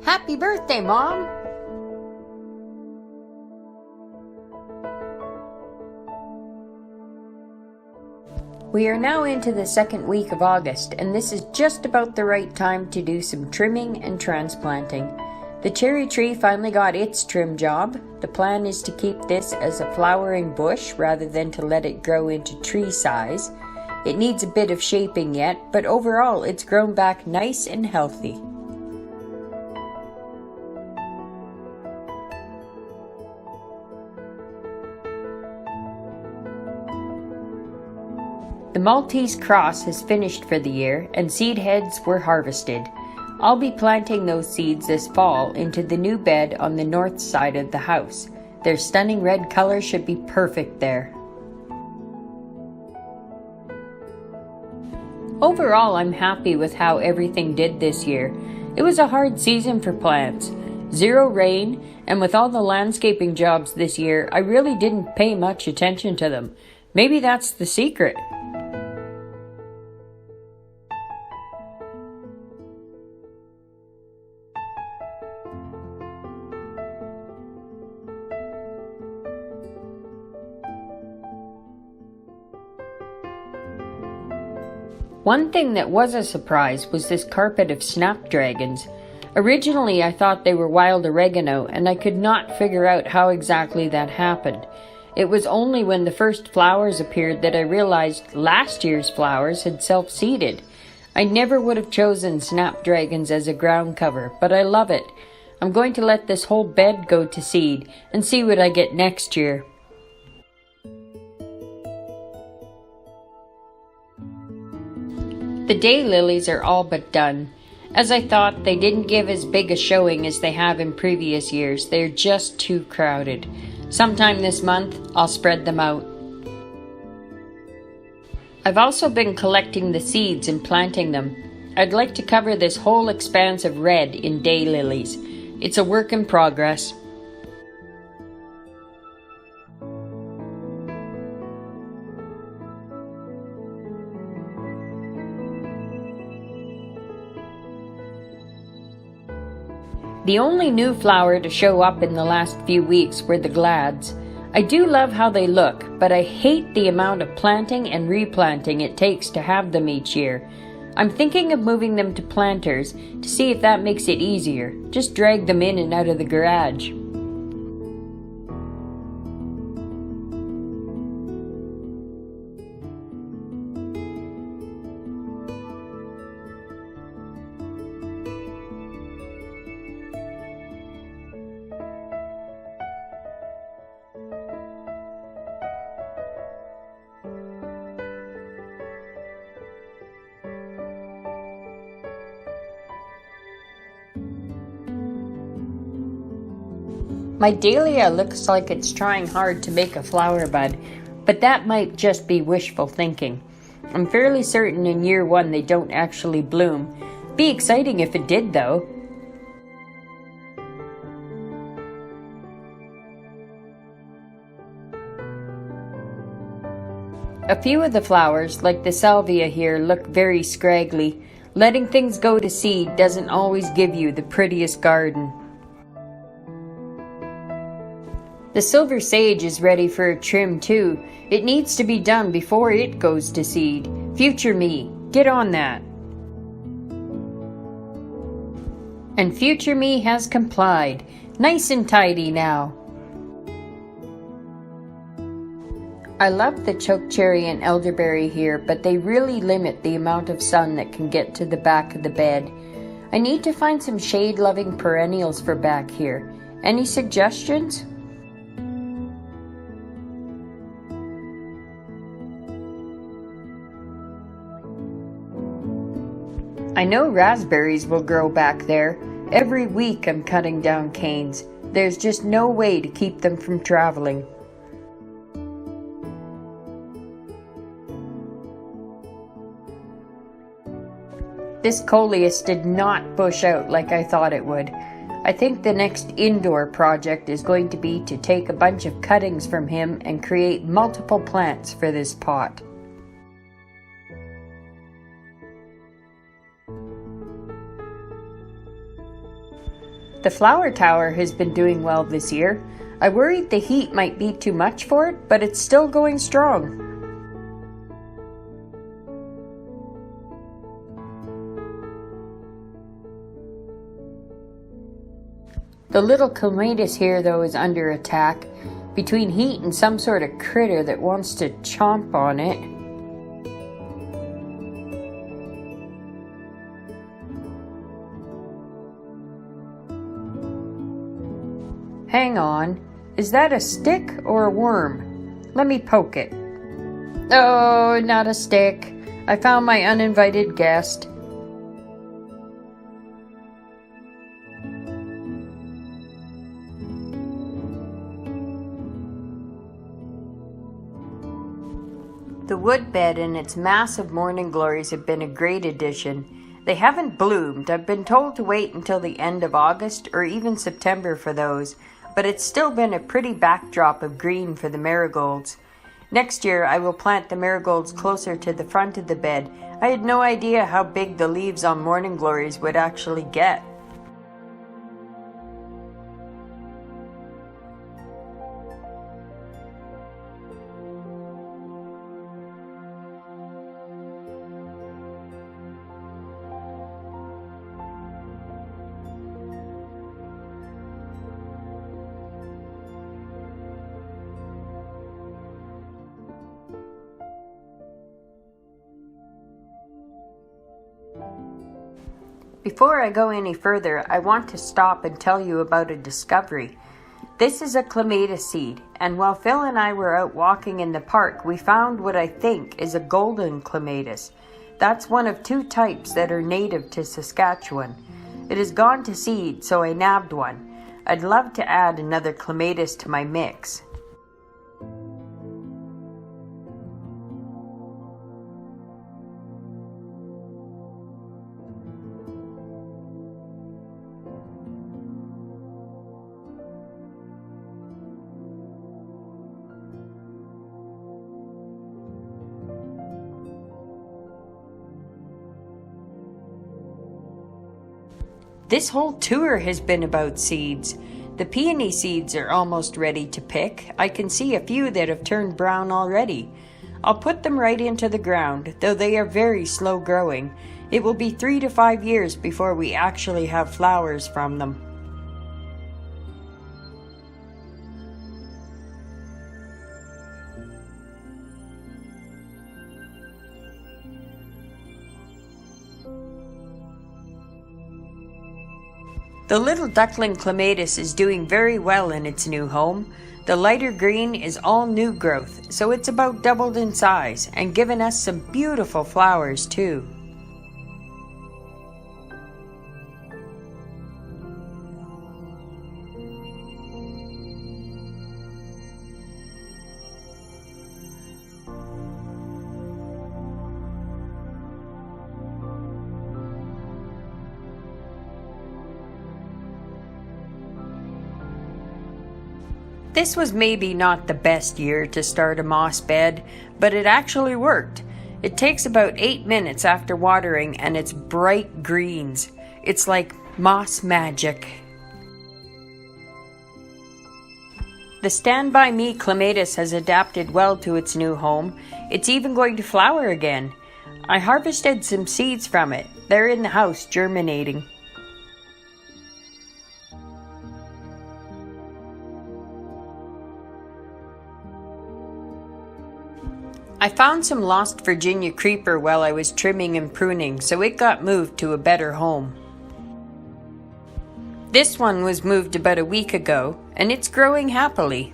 Happy birthday, Mom! We are now into the second week of August, and this is just about the right time to do some trimming and transplanting. The cherry tree finally got its trim job. The plan is to keep this as a flowering bush rather than to let it grow into tree size. It needs a bit of shaping yet, but overall it's grown back nice and healthy. The Maltese cross has finished for the year and seed heads were harvested. I'll be planting those seeds this fall into the new bed on the north side of the house. Their stunning red color should be perfect there. Overall, I'm happy with how everything did this year. It was a hard season for plants. 0 rain, and with all the landscaping jobs this year, I really didn't pay much attention to them. Maybe that's the secret. One thing that was a surprise was this carpet of snapdragons. Originally I thought they were wild oregano, and I could not figure out how exactly that happened. It was only when the first flowers appeared that I realized last year's flowers had self-seeded. I never would have chosen snapdragons as a ground cover, but I love it. I'm going to let this whole bed go to seed and see what I get next year. The daylilies are all but done. As I thought, they didn't give as big a showing as they have in previous years. They're just too crowded. Sometime this month, I'll spread them out. I've also been collecting the seeds and planting them. I'd like to cover this whole expanse of red in daylilies. It's a work in progress. The only new flower to show up in the last few weeks were the glads. I do love how they look, but I hate the amount of planting and replanting it takes to have them each year. I'm thinking of moving them to planters to see if that makes it easier. Just drag them in and out of the garage. My dahlia looks like it's trying hard to make a flower bud, but that might just be wishful thinking. I'm fairly certain in year 1 they don't actually bloom. Be exciting if it did, though. A few of the flowers, like the salvia here, look very scraggly. Letting things go to seed doesn't always give you the prettiest garden. The silver sage is ready for a trim too. It needs to be done before it goes to seed. Future me, get on that. And future me has complied. Nice and tidy now. I love the chokecherry and elderberry here, but they really limit the amount of sun that can get to the back of the bed. I need to find some shade-loving perennials for back here. Any suggestions? I know raspberries will grow back there. Every week I'm cutting down canes. There's just no way to keep them from traveling. This coleus did not bush out like I thought it would. I think the next indoor project is going to be to take a bunch of cuttings from him and create multiple plants for this pot. The flower tower has been doing well this year. I worried the heat might be too much for it, but it's still going strong. The little clematis here, though, is under attack between heat and some sort of critter that wants to chomp on it. Hang on, is that a stick or a worm? Let me poke it. Oh, not a stick. I found my uninvited guest. The woodbed and its massive morning glories have been a great addition. They haven't bloomed. I've been told to wait until the end of August or even September for those, but it's still been a pretty backdrop of green for the marigolds. Next year I will plant the marigolds closer to the front of the bed. I had no idea how big the leaves on morning glories would actually get. Before I go any further, I want to stop and tell you about a discovery. This is a clematis seed, and while Phil and I were out walking in the park, we found what I think is a golden clematis. That's one of two types that are native to Saskatchewan. It has gone to seed, so I nabbed one. I'd love to add another clematis to my mix. This whole tour has been about seeds. The peony seeds are almost ready to pick. I can see a few that have turned brown already. I'll put them right into the ground, though they are very slow growing. It will be 3 to 5 years before we actually have flowers from them. The little duckling clematis is doing very well in its new home. The lighter green is all new growth, so it's about doubled in size and given us some beautiful flowers too. This was maybe not the best year to start a moss bed, but it actually worked. It takes about 8 minutes after watering and it's bright greens. It's like moss magic. The Stand By Me clematis has adapted well to its new home. It's even going to flower again. I harvested some seeds from it. They're in the house germinating. I found some lost Virginia creeper while I was trimming and pruning, so it got moved to a better home. This one was moved about a week ago, and it's growing happily.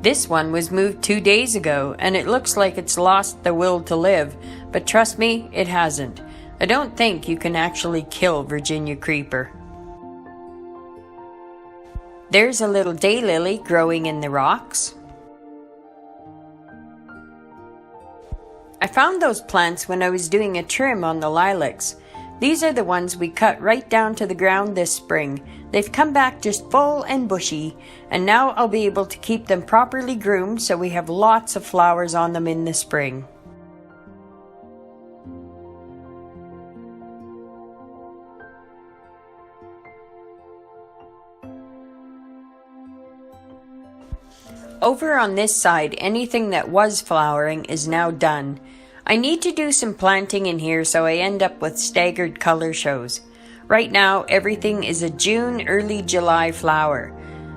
This one was moved 2 days ago, and it looks like it's lost the will to live, but trust me, it hasn't. I don't think you can actually kill Virginia creeper. There's a little daylily growing in the rocks. I found those plants when I was doing a trim on the lilacs. These are the ones we cut right down to the ground this spring. They've come back just full and bushy, and now I'll be able to keep them properly groomed so we have lots of flowers on them in the spring. Over on this side, anything that was flowering is now done. I need to do some planting in here so I end up with staggered color shows. Right now, everything is a June, early July flower.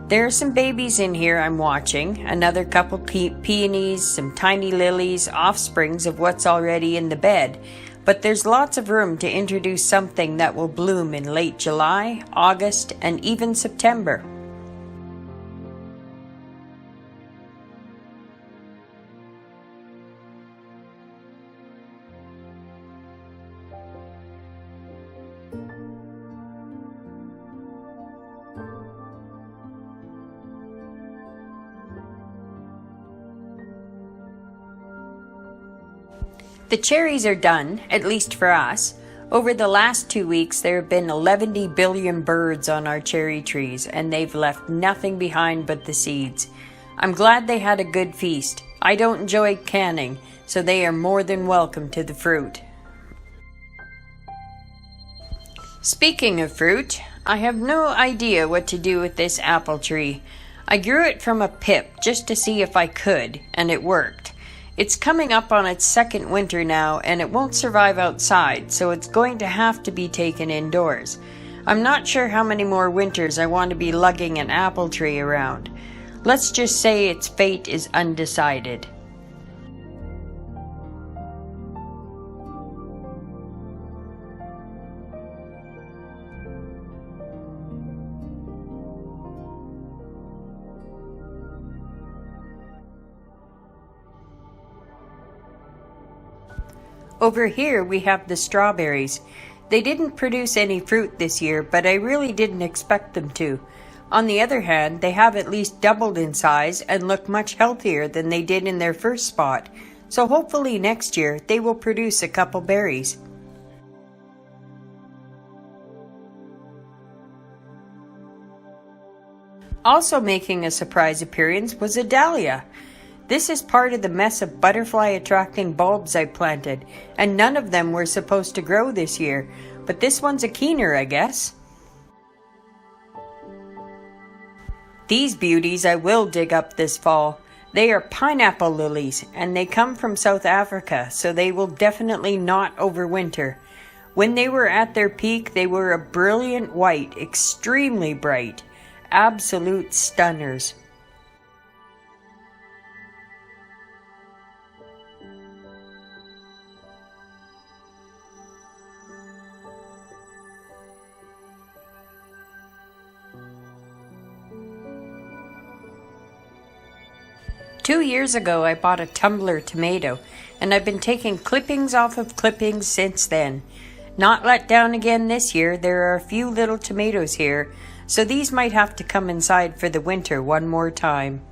There are some babies in here I'm watching, another couple peonies, some tiny lilies, offsprings of what's already in the bed. But there's lots of room to introduce something that will bloom in late July, August, and even September. The cherries are done, at least for us. Over the last 2 weeks, there have been 11 billion birds on our cherry trees, and they've left nothing behind but the seeds. I'm glad they had a good feast. I don't enjoy canning, so they are more than welcome to the fruit. Speaking of fruit, I have no idea what to do with this apple tree. I grew it from a pip just to see if I could, and it worked. It's coming up on its second winter now, and it won't survive outside, so it's going to have to be taken indoors. I'm not sure how many more winters I want to be lugging an apple tree around. Let's just say its fate is undecided. Over here we have the strawberries. They didn't produce any fruit this year, but I really didn't expect them to. On the other hand, they have at least doubled in size and look much healthier than they did in their first spot, so hopefully next year they will produce a couple berries. Also making a surprise appearance was a dahlia. This is part of the mess of butterfly-attracting bulbs I planted, and none of them were supposed to grow this year, but this one's a keener, I guess. These beauties I will dig up this fall. They are pineapple lilies, and they come from South Africa, so they will definitely not overwinter. When they were at their peak, they were a brilliant white, extremely bright, absolute stunners. Two years ago, I bought a tumbler tomato, and I've been taking clippings off of clippings since then. Not let down again this year. There are a few little tomatoes here, so these might have to come inside for the winter one more time.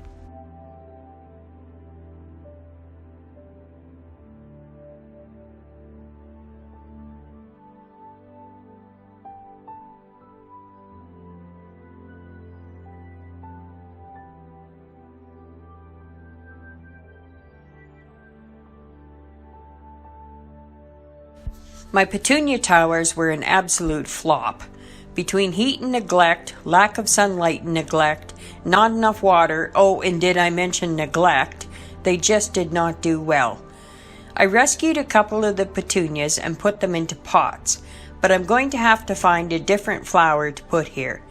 My petunia towers were an absolute flop. Between heat and neglect, lack of sunlight and neglect, not enough water, oh, and did I mention neglect, they just did not do well. I rescued a couple of the petunias and put them into pots, but I'm going to have to find a different flower to put here.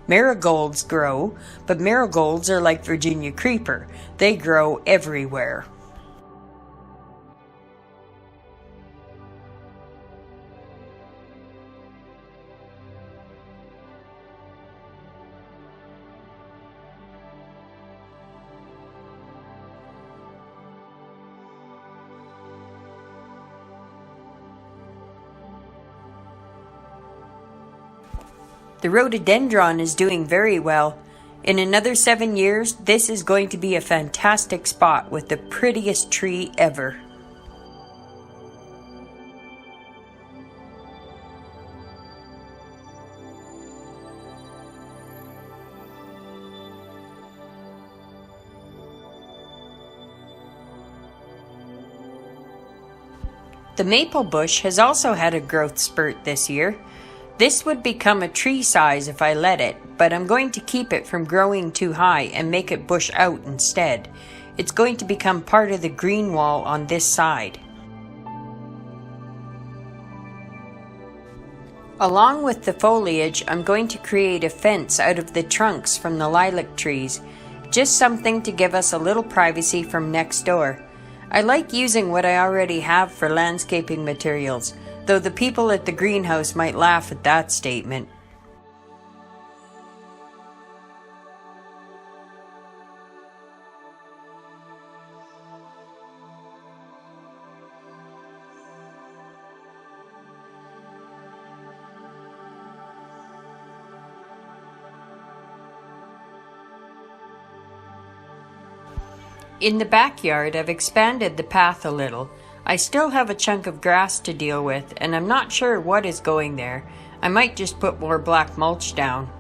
Marigolds grow, but marigolds are like Virginia creeper. They grow everywhere. The rhododendron is doing very well. In another 7 years, this is going to be a fantastic spot with the prettiest tree ever. The maple bush has also had a growth spurt this year. This would become a tree size if I let it, but I'm going to keep it from growing too high and make it bush out instead. It's going to become part of the green wall on this side. Along with the foliage, I'm going to create a fence out of the trunks from the lilac trees. Just something to give us a little privacy from next door. I like using what I already have for landscaping materials, though the people at the greenhouse might laugh at that statement. In the backyard, I've expanded the path a little. I still have a chunk of grass to deal with, and I'm not sure what is going there. I might just put more black mulch down.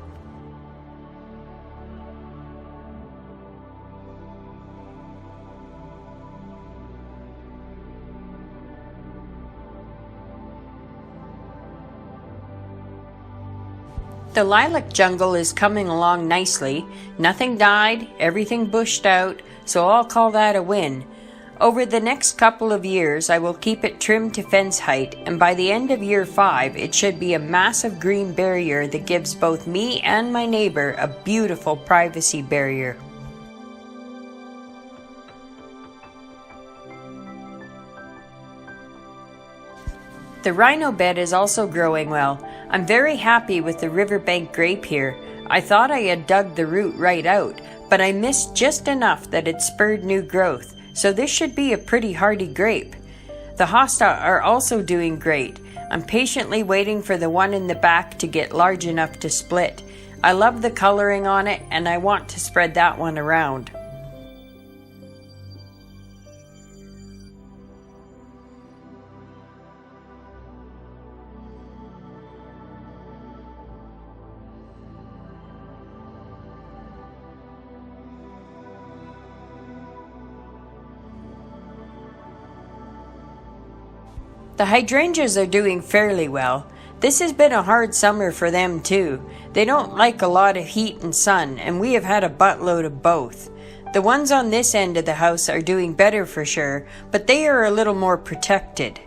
The lilac jungle is coming along nicely. Nothing died, everything bushed out, so I'll call that a win. Over the next couple of years, I will keep it trimmed to fence height, and by the end of year 5, it should be a massive green barrier that gives both me and my neighbor a beautiful privacy barrier. The rhino bed is also growing well. I'm very happy with the riverbank grape here. I thought I had dug the root right out, but I missed just enough that it spurred new growth, so this should be a pretty hardy grape. The hosta are also doing great. I'm patiently waiting for the one in the back to get large enough to split. I love the coloring on it, and I want to spread that one around. The hydrangeas are doing fairly well. This has been a hard summer for them too. They don't like a lot of heat and sun, and we have had a buttload of both. The ones on this end of the house are doing better for sure, but they are a little more protected.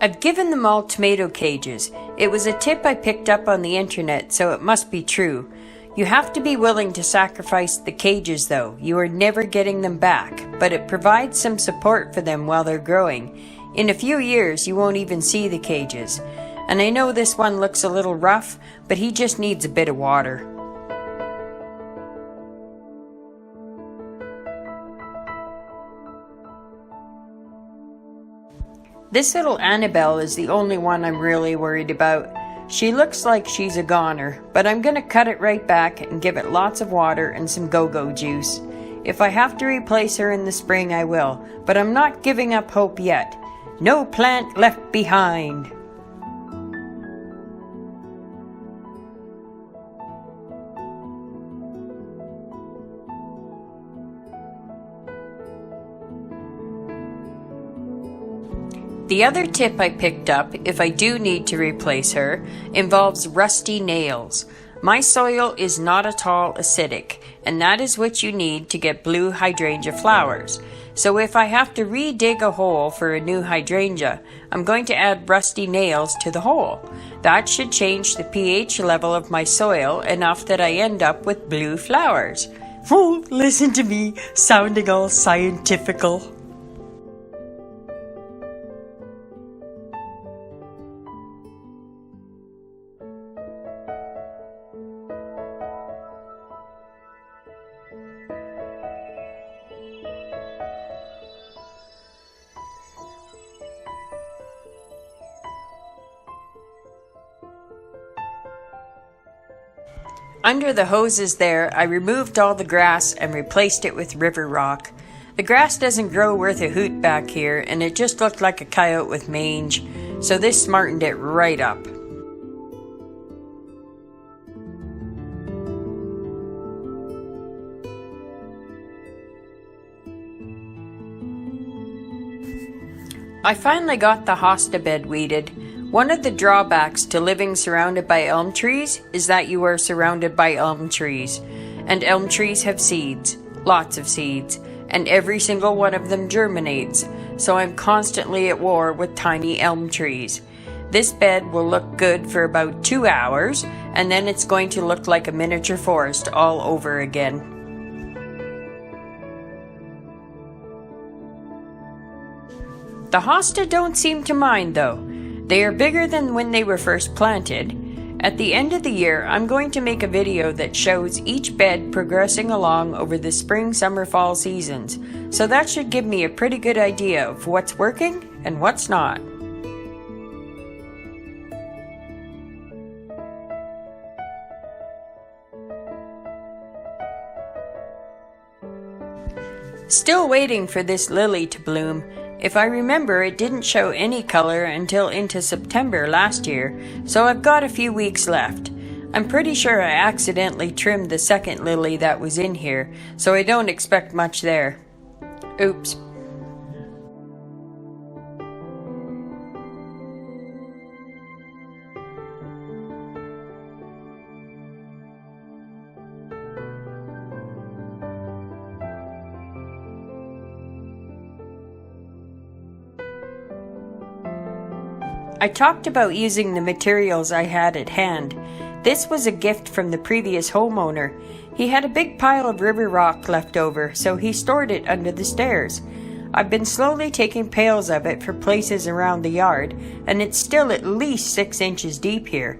I've given them all tomato cages. It was a tip I picked up on the internet, so it must be true. You have to be willing to sacrifice the cages though. You are never getting them back, but it provides some support for them while they're growing. In a few years, you won't even see the cages. And I know this one looks a little rough, but he just needs a bit of water. This little Annabelle is the only one I'm really worried about. She looks like she's a goner, but I'm gonna cut it right back and give it lots of water and some go-go juice. If I have to replace her in the spring, I will, but I'm not giving up hope yet. No plant left behind. The other tip I picked up, if I do need to replace her, involves rusty nails. My soil is not at all acidic, and that is what you need to get blue hydrangea flowers. So if I have to re-dig a hole for a new hydrangea, I'm going to add rusty nails to the hole. That should change the pH level of my soil enough that I end up with blue flowers. Oh, listen to me, sounding all scientifical. Under the hoses there, I removed all the grass and replaced it with river rock. The grass doesn't grow worth a hoot back here, and it just looked like a coyote with mange, so this smartened it right up. I finally got the hosta bed weeded. One of the drawbacks to living surrounded by elm trees is that you are surrounded by elm trees. And elm trees have seeds, lots of seeds, and every single one of them germinates, so I'm constantly at war with tiny elm trees. This bed will look good for about 2 hours, and then it's going to look like a miniature forest all over again. The hosta don't seem to mind though. They are bigger than when they were first planted. At the end of the year, I'm going to make a video that shows each bed progressing along over the spring, summer, fall seasons. So that should give me a pretty good idea of what's working and what's not. Still waiting for this lily to bloom. If I remember, it didn't show any color until into September last year, so I've got a few weeks left. I'm pretty sure I accidentally trimmed the second lily that was in here, so I don't expect much there. Oops. I talked about using the materials I had at hand. This was a gift from the previous homeowner. He had a big pile of river rock left over, so he stored it under the stairs. I've been slowly taking pails of it for places around the yard, and it's still at least 6 inches deep here.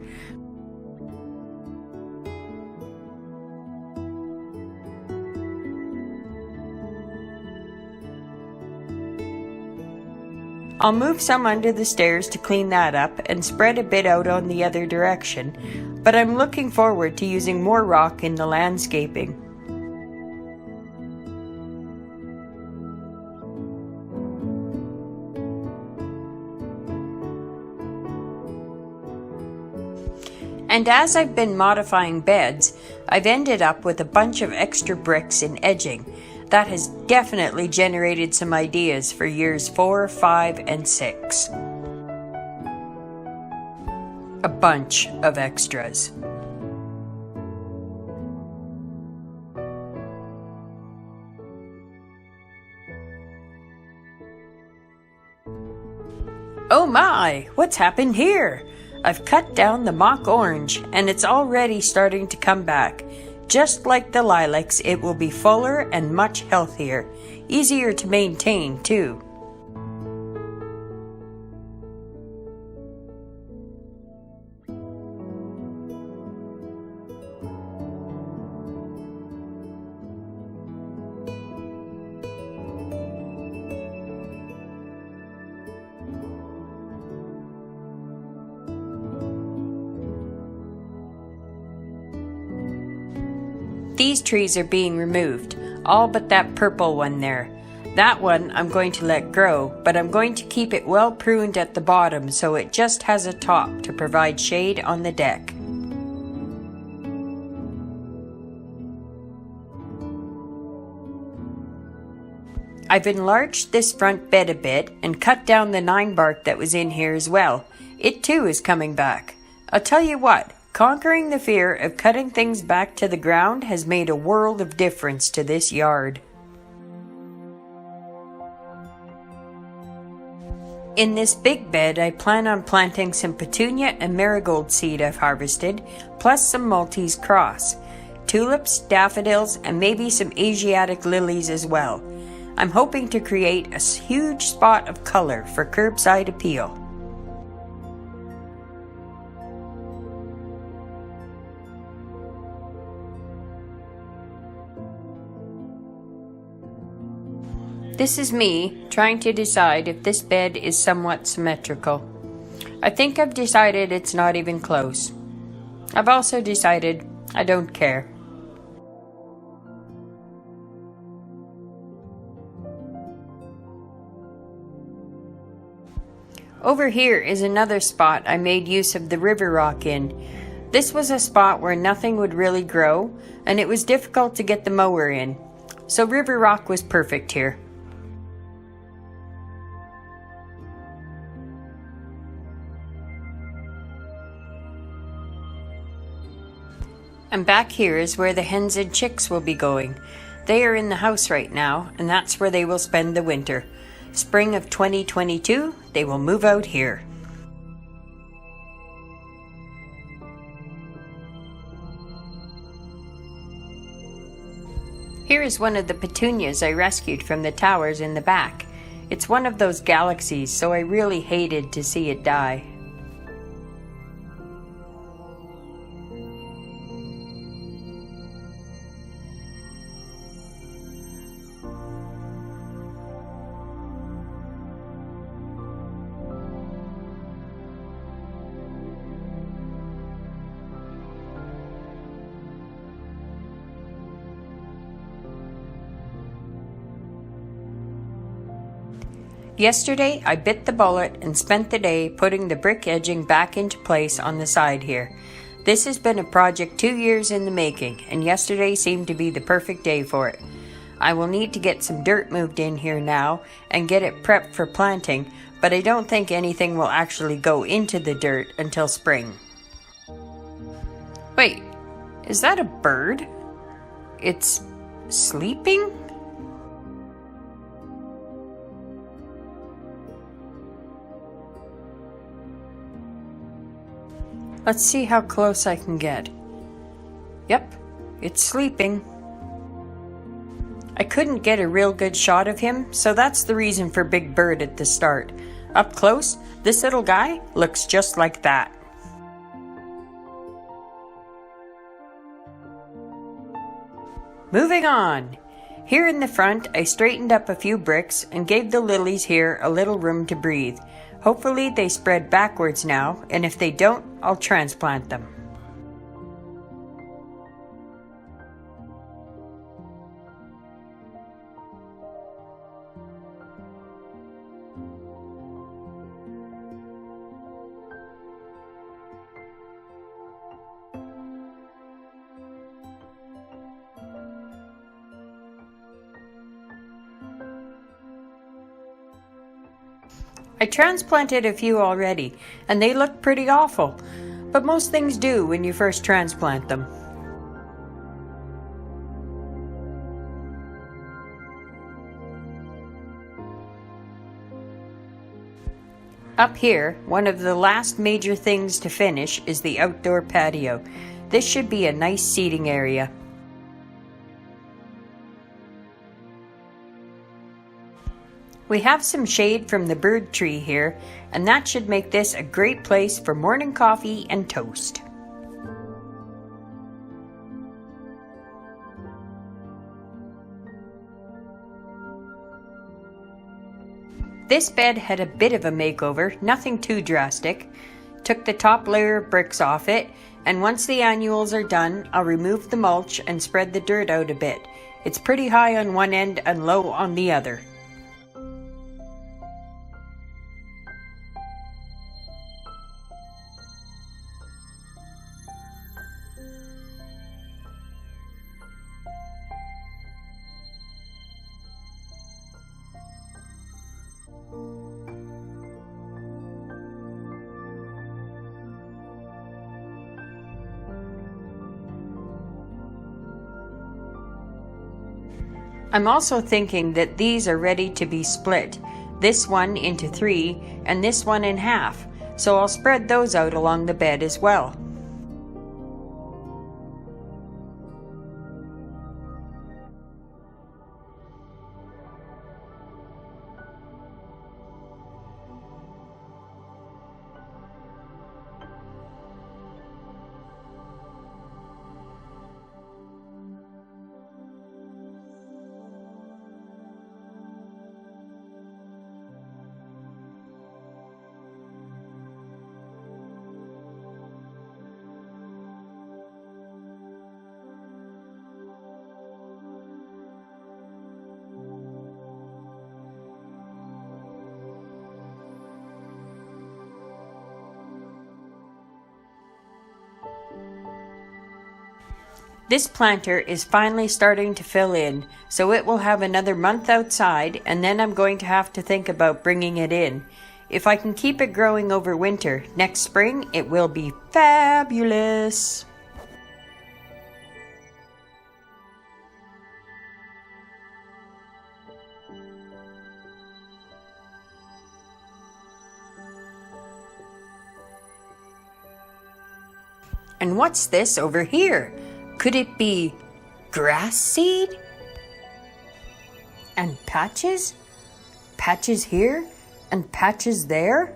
I'll move some under the stairs to clean that up and spread a bit out on the other direction, but I'm looking forward to using more rock in the landscaping. And as I've been modifying beds, I've ended up with a bunch of extra bricks and edging. That has definitely generated some ideas for years 4, 5, and 6. A bunch of extras. Oh my, what's happened here? I've cut down the mock orange, and it's already starting to come back. Just like the lilacs, it will be fuller and much healthier. Easier to maintain, too. These trees are being removed, all but that purple one there. That one I'm going to let grow, but I'm going to keep it well pruned at the bottom so it just has a top to provide shade on the deck. I've enlarged this front bed a bit and cut down the 9 bark that was in here as well. It too is coming back. I'll tell you what, conquering the fear of cutting things back to the ground has made a world of difference to this yard. In this big bed, I plan on planting some petunia and marigold seed I've harvested, plus some Maltese cross, tulips, daffodils, and maybe some Asiatic lilies as well. I'm hoping to create a huge spot of color for curbside appeal. This is me trying to decide if this bed is somewhat symmetrical. I think I've decided it's not even close. I've also decided I don't care. Over here is another spot I made use of the river rock in. This was a spot where nothing would really grow, and it was difficult to get the mower in. So river rock was perfect here. And back here is where the hens and chicks will be going. They are in the house right now, and that's where they will spend the winter. Spring of 2022, they will move out here. Here is one of the petunias I rescued from the towers in the back. It's one of those galaxies, so I really hated to see it die. Yesterday, I bit the bullet and spent the day putting the brick edging back into place on the side here. This has been a project 2 years in the making, and yesterday seemed to be the perfect day for it. I will need to get some dirt moved in here now and get it prepped for planting, but I don't think anything will actually go into the dirt until spring. Wait, is that a bird? It's sleeping? Let's see how close I can get. Yep, it's sleeping. I couldn't get a real good shot of him, so that's the reason for Big Bird at the start. Up close, this little guy looks just like that. Moving on. Here in the front, I straightened up a few bricks and gave the lilies here a little room to breathe. Hopefully they spread backwards now, and if they don't, I'll transplant them. I transplanted a few already, and they look pretty awful, but most things do when you first transplant them. Up here, one of the last major things to finish is the outdoor patio. This should be a nice seating area. We have some shade from the bird tree here, and that should make this a great place for morning coffee and toast. This bed had a bit of a makeover, nothing too drastic. Took the top layer of bricks off it, and once the annuals are done, I'll remove the mulch and spread the dirt out a bit. It's pretty high on one end and low on the other. I'm also thinking that these are ready to be split, this one into 3 and this one in half, so I'll spread those out along the bed as well. This planter is finally starting to fill in, so it will have another month outside, and then I'm going to have to think about bringing it in. If I can keep it growing over winter, next spring it will be fabulous. And what's this over here? Could it be grass seed? And patches? Patches here and patches there?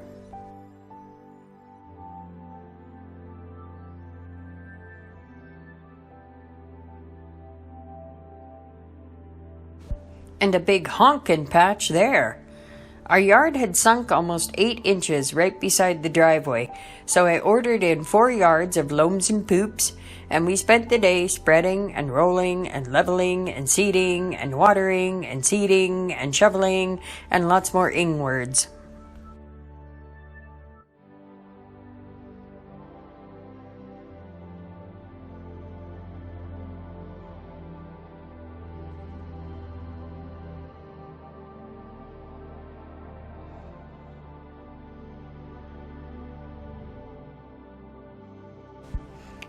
And a big honkin' patch there. Our yard had sunk almost 8 inches right beside the driveway, so I ordered in 4 yards of loams and poops, and we spent the day spreading and rolling and leveling and seeding and watering and seeding and shoveling and lots more ing words.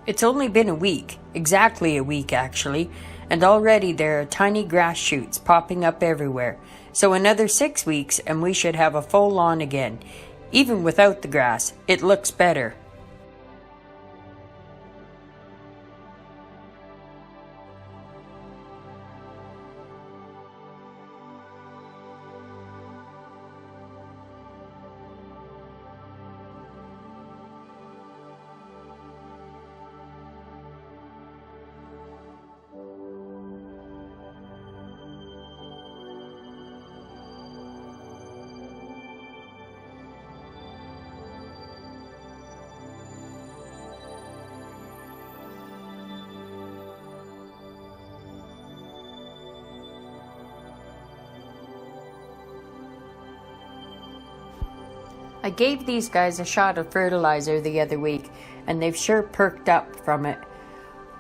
It's only been a week, exactly a week actually, and already there are tiny grass shoots popping up everywhere. So another 6 weeks and we should have a full lawn again. Even without the grass, it looks better. I gave these guys a shot of fertilizer the other week, and they've sure perked up from it.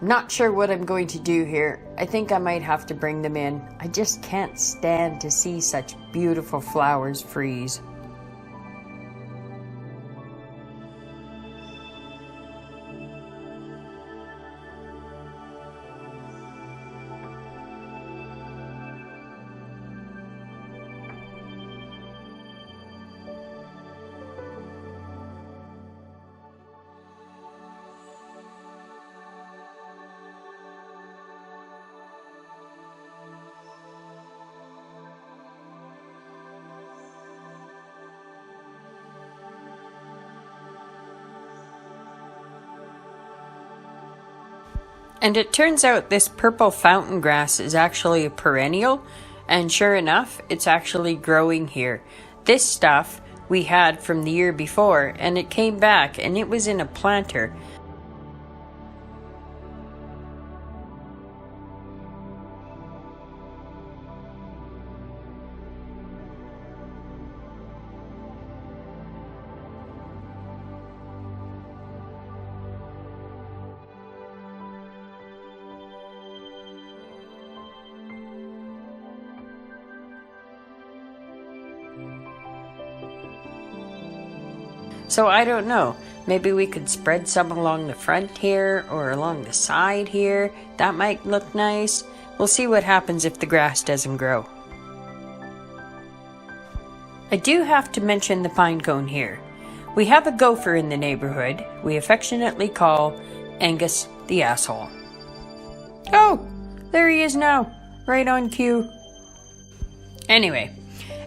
Not sure what I'm going to do here. I think I might have to bring them in. I just can't stand to see such beautiful flowers freeze. And it turns out this purple fountain grass is actually a perennial, and sure enough, it's actually growing here. This stuff we had from the year before, and it came back, and it was in a planter. So I don't know, maybe we could spread some along the front here or along the side here. That might look nice. We'll see what happens if the grass doesn't grow. I do have to mention the pine cone here. We have a gopher in the neighborhood we affectionately call Angus the asshole. Oh, there he is now, right on cue. Anyway,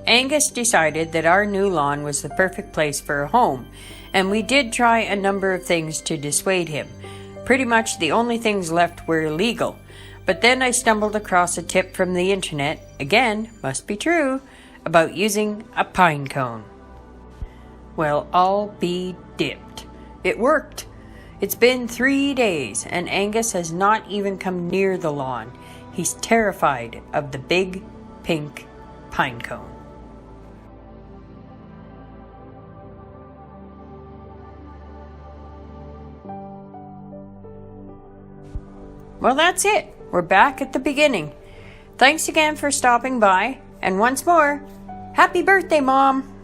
Angus decided that our new lawn was the perfect place for a home, and we did try a number of things to dissuade him. Pretty much the only things left were illegal, but then I stumbled across a tip from the internet, again, must be true, about using a pine cone. Well, I'll be dipped. It worked. It's been 3 days, and Angus has not even come near the lawn. He's terrified of the big, pink pine cone. Well, that's it. We're back at the beginning. Thanks again for stopping by, and once more, happy birthday, Mom!